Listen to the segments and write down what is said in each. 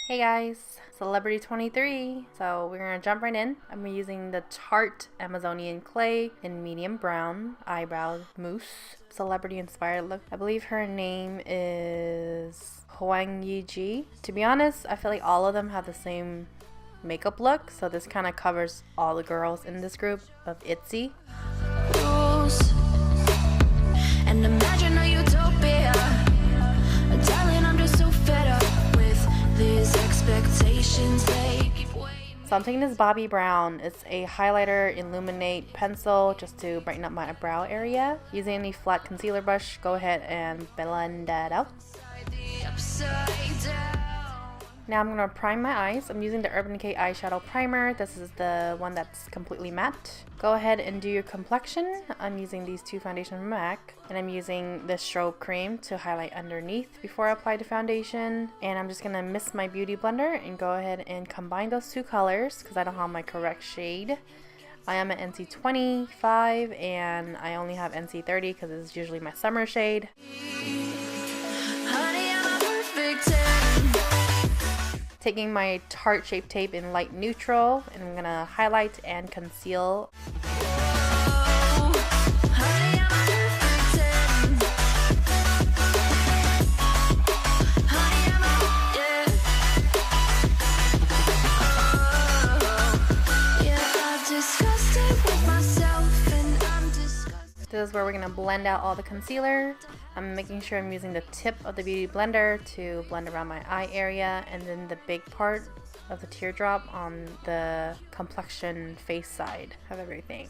Hey guys, Celebrity 23. So we're gonna jump right in. I'm using the Tarte Amazonian Clay in medium brown eyebrow mousse. Celebrity inspired look. I believe her name is Hwang. To be honest, I feel like all of them have the same makeup look, so this kind of covers all the girls in this group of Itzy. And imagine a utopia. Darling, I'm just so fed up with these expectations they keep waiting. So I'm taking this Bobbi Brown. It's a highlighter Illuminate pencil just to brighten up my brow area. Using any flat concealer brush, go ahead and blend that out. Now I'm going to prime my eyes. I'm using the Urban Decay eyeshadow primer. This is the one that's completely matte. Go ahead and do your complexion. I'm using these two foundations from MAC. And I'm using the Strobe Cream to highlight underneath before I apply the foundation. And I'm just going to mist my beauty blender and go ahead and combine those two colors because I don't have my correct shade. I am at NC 25 and I only have NC 30 because it's usually my summer shade. Taking my Tarte Shape Tape in light neutral, and I'm going to highlight and conceal. This is where we're going to blend out all the concealer. I'm making sure I'm using the tip of the beauty blender to blend around my eye area and then the big part of the teardrop on the complexion face side of everything.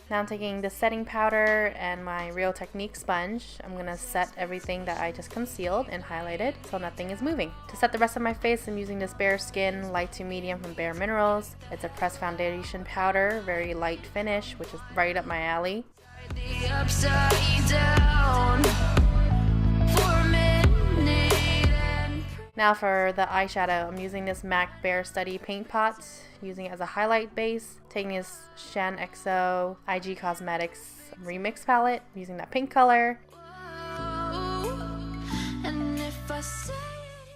Now I'm taking the setting powder and my Real Technique sponge. I'm going to set everything that I just concealed and highlighted so nothing is moving. To set the rest of my face, I'm using this Bareskin light to medium from Bareminerals. It's a pressed foundation powder, very light finish, which is right up my alley. Now for the eyeshadow, I'm using this MAC Bare Study Paint Pot, using it as a highlight base. Taking this Shaanxo IG Cosmetics Remix palette, using that pink color.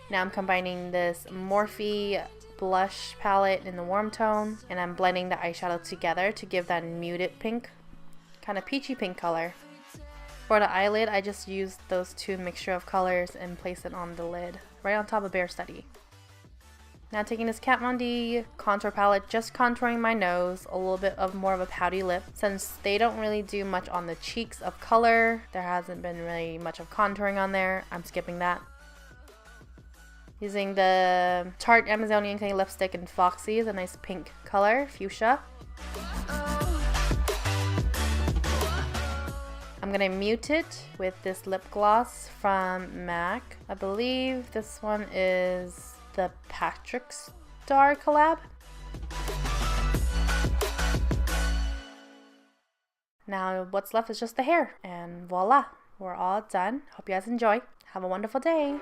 Now I'm combining this Morphe blush palette in the warm tone, and I'm blending the eyeshadow together to give that muted pink, kind of peachy pink color. For the eyelid, I just used those two mixture of colors and place it on the lid, right on top of Bare Study. Now taking this Kat Von D contour palette, just contouring my nose, a little bit of more of a pouty lip. Since they don't really do much on the cheeks of color, there hasn't been really much of contouring on there, I'm skipping that. Using the Tarte Amazonian Clay lipstick in Foxy, is a nice pink color, fuchsia. I'm going to mute it with this lip gloss from MAC. I believe this one is the Patrick Star collab. Now what's left is just the hair, and voila, we're all done. Hope you guys enjoy. Have a wonderful day.